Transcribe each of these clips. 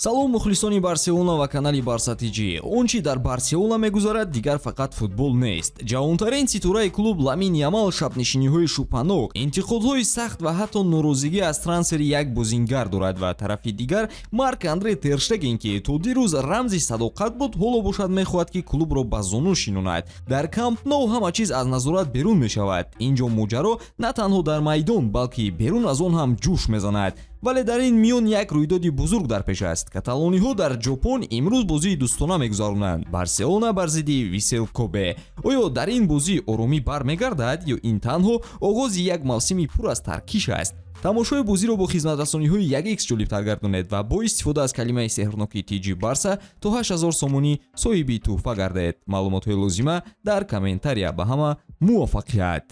салом мухлисони Барселона ва канали БАРСА ТЖ. Он чи дар Барселона мегузарад дигар фақат футбол нест. ҷавонтарин ситураи клуб Ламин Ямал шабнишиниҳои шубҳанок, интиқодҳои сахт ва ҳатто норозигӣ аз трансфери як бозингар дорад ва тарафи дигар Марк-Андре Тер Штеген ки то дирӯз рамзи садоқат буд, ҳоло бошад мехоҳад ки клубро ба зону шинонад. Дар Камп Nou ҳама чиз аз назорат берун мешавад. Инҷо моҷаро на танҳо дар майдон, балки берун аз он ҳам ҷӯш мезанад. вале дар ин миён як рӯйдоди бузург дар пеш аст. Каталониҳо дар Ҷопон имрӯз бозии дӯстона мегузаронанд. Барселона бар зидди Висел Кобе. оё дар ин бозӣ оромӣ бармегардад ё ин танҳо оғози як мавсими пур аз таркиш аст? тамошои бозиро бо хизматрасониҳои 1x ҷолибтар гардонед ва бо истифода аз калимаи сеҳрноки TG БАРСА то 8000 сомонӣ соҳиби тӯҳфа гардед. маълумотҳои лозима дар комментария. ба ҳама муваффақият.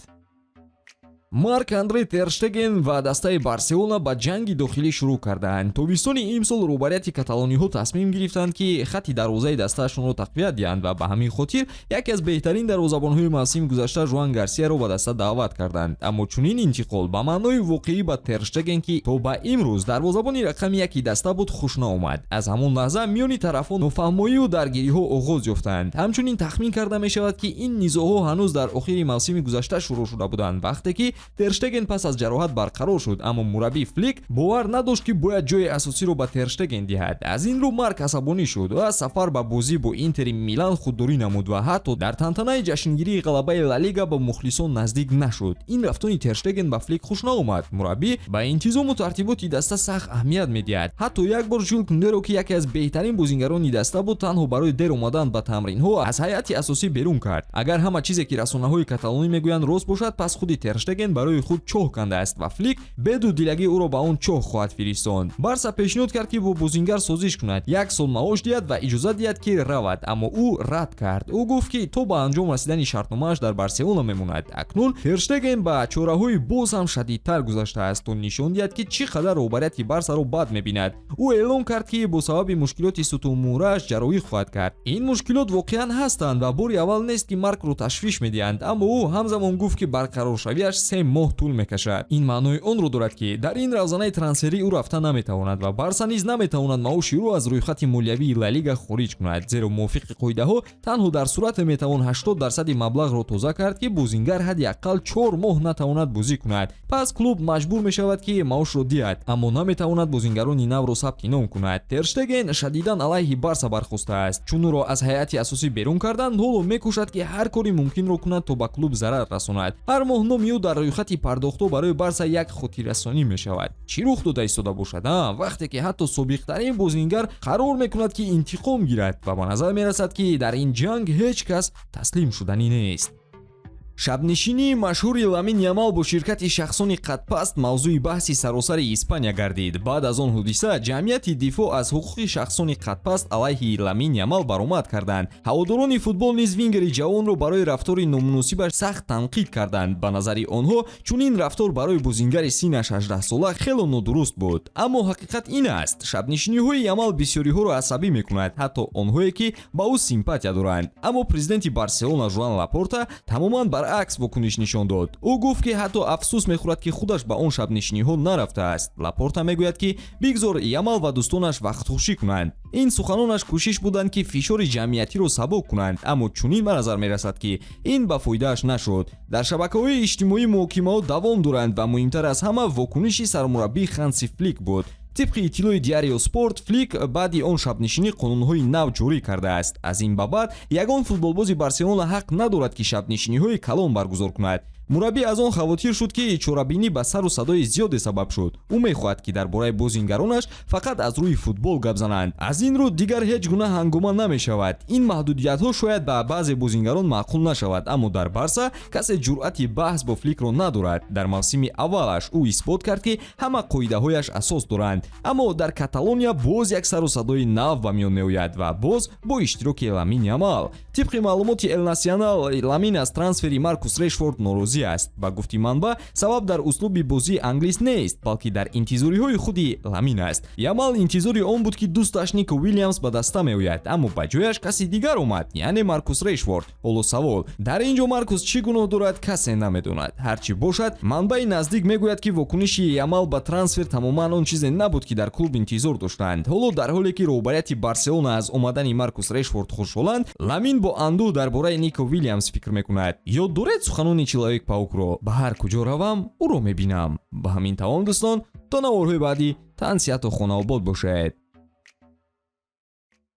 Марк-Андре Тер Штеген ва дастаи Барселона ба ҷанги дохилӣ шурӯъ кардаанд. тобистони имсол рӯбарияти каталониҳо тасмим гирифтанд ки хатти дарвозаи дастаашонро тақвият диҳанд ва ба ҳамин хотир яке аз беҳтарин дарвозабонҳои мавсими гузашта Жуан Гарсияро ба даста даъват карданд. аммо чунин интиқол ба маънои воқеӣ ба Тер Штеген ки то ба имрӯз дарвозабони рақами яки даста буд хуш наомад. аз ҳамон лаҳза миёни тарафон нофаҳмоию даргириҳо оғоз ёфтанд. ҳамчунин тахмин карда мешавад ки ин низоъҳо ҳанӯз дар охири мавсими гузашта шурӯъ шуда буданд, вақте ки Тер Штеген пас аз ҷароҳат барқарор шуд, аммо мураббӣ Флик бовар надошт ки бояд ҷои асосиро ба Тер Штеген диҳад. аз ин рӯ Марк асабонӣ шуд ва сафар ба бозӣ бо Интери Милан худдорӣ намуд ва ҳатто дар тантанаи ҷашнгирии ғалабаи Ла Лига ба мухлисон наздик нашуд. ин рафтони Тер Штеген ба Флик хуш наомад. мураббӣ ба интизому тартиботи даста сахт аҳамият медиҳад. ҳатто як бор Жюл Кундеро ки яке аз беҳтарин бозингарони даста буд, танҳо барои дер омадан ба тамринҳо аз ҳайати асосӣ берун кард. агар ҳама чизе ки расонаҳои каталонӣ мегӯянд рост бошад, пас худи Тер Штеген барои худ чоҳ кандааст ва Флик бедудилагӣ ӯро ба он чоҳ хоҳад фиристонд. барса пешниҳод кард ки бо бозингар созиш кунад, як сол маош диҳад ва иҷоза диҳад ки равад, аммо ӯ рад кард. ӯ гуфт ки то ба анҷом расидани шартномааш дар Барселона мемонад. акнун Тер Штеген ба чораҳои боз ҳам шадидтар гузаштааст то нишон диҳад ки чӣ қадар роҳбарияти барсаро бад мебинад. ӯ эълон кард ки бо сабаби мушкилоти сутунмӯрааш ҷарроҳӣ хоҳад кард. ин мушкилот воқеан ҳастанд ва бори аввал нест ки Маркро ташвиш медиҳанд, аммо ӯ ҳамзамон гуфт ки барқароршавиаш 3 моҳ тӯл мекашад. ин маънои онро дорад ки дар ин равзанаи трансферӣ ӯ рафта наметавонад ва барса низ наметавонад маоши ӯро аз рӯйхати молиявии Ла Лига хориҷ кунад, зеро мувофиқи қоидаҳо танҳо дар сурате метавон 80% маблағро тоза кард ки бозингар ҳадди аққал 4 моҳ натавонад бозӣ кунад. пас клуб маҷбур мешавад ки маошро диҳад, аммо наметавонад бозингарони навро сабти ном кунад. Тер Штеген шадидан алайҳи барса бархостааст. чун ӯро аз ҳайати асосӣ берун карданд, ҳоло мекӯшад ки ҳар кори мумкинро кунад то ба клуб зарар расонад. ҳар моҳ номи ӯ дар рӯйхати пардохтҳо барои барса як хотиррасонӣ мешавад. чӣ рух дода истода бошад вақте ки ҳатто собиқтарин бозингар қарор мекунад ки интиқом гирад ва ба назар мерасад ки дар ин ҷанг ҳеҷ кас таслим шуданӣ нест. шабнишинии машҳури Ламин Ямал бо ширкати шахсони қадпаст мавзӯи баҳси саросари Испания гардид. баъд аз он ҳодиса ҷамъияти дифоъ аз ҳуқуқи шахсони қадпаст алайҳи Ламин Ямал баромад карданд. ҳаводорони футбол низ вингери ҷавонро барои рафтори номуносибаш сахт танқид карданд. ба назари онҳо чунин рафтор барои бозингари синаш 18-сола хело нодуруст буд. аммо ҳақиқат ин аст, шабнишиниҳои Ямал бисёриҳоро асабӣ мекунад, ҳатто онҳое ки ба ӯ симпатия доранд. аммо президенти Барселона Жуан Лапорта тамоман акс вокуниш нишон дод. ӯ гуфт ки ҳатто афсӯс мехӯрад ки худаш ба он шабнишиниҳо нарафтааст. Лапорта мегӯяд ки бигзор Ямал ва дӯстонаш вақтхушӣ кунанд. ин суханонаш кӯшиш буданд ки фишори ҷамъиятиро сабук кунанд, аммо чунин ба назар мерасад ки ин ба фоидааш нашуд. дар шабакаҳои иҷтимоӣ муҳокимаҳо давом доранд ва муҳимтар аз ҳама вокуниши сармураббии Ханси Флик буд. тибқи иттилои Диарио Спорт, Флик баъди он шабнишинӣ қонунҳои нав ҷорӣ кардааст. аз ин ба баъд ягон футболбози Барселона ҳақ надорад ки шабнишиниҳои калон баргузор кунад. мураббӣ аз он хавотир шуд ки чорабинӣ ба сару садои зиёде сабаб шуд. ӯ мехоҳад ки дар бораи бозингаронаш фақат аз рӯи футбол гап зананд. аз ин рӯ дигар ҳеҷ гуна ҳангома намешавад. ин маҳдудиятҳо шояд ба баъзе бозингарон маъқул нашавад, аммо дар барса касе ҷуръати баҳс бо Фликро надорад. дар мавсими аввалаш ӯ исбот кард ки ҳама қоидаҳояш асос доранд. аммо дар Каталония боз як сару садои нав ба миён меояд ва боз бо иштироки Ламин Ямал. тибқи маълумоти Эл Насионал, Ламин аз трансфери Маркус Решфорд норозӣ бозӣ аст. Ба гуфти манба, сабаб дар услуби бозии англис нест, балки дар интизориҳои худи Ламин аст. Ямал интизори он буд ки дӯсташ Нико Уильямс ба даста меояд, аммо ба ҷояш каси дигар омад, яъне Маркус Решфорд. ҳоло савол, дар ин ҷо Маркус чӣ гуноҳ дорад, касе намедонад. ҳарчӣ бошад, манбаи наздик мегӯяд ки вокуниши Ямал ба трансфер тамоман он чизе набуд ки дар клуб интизор доштанд. ҳоло дар ҳоле ки роҳбарияти Барселона аз омадани Маркус Решфорд хушҳоланд, Ламин бо андӯҳ дар бораи Нико Уильямс фикр мекунад. ёд доред суханони Человек Паукро, ба ҳар куҷо равам ӯро мебинам. ба ҳамин тамом дӯстон, то наворҳои баъдӣ, таън сиҳату хонаобод бошед.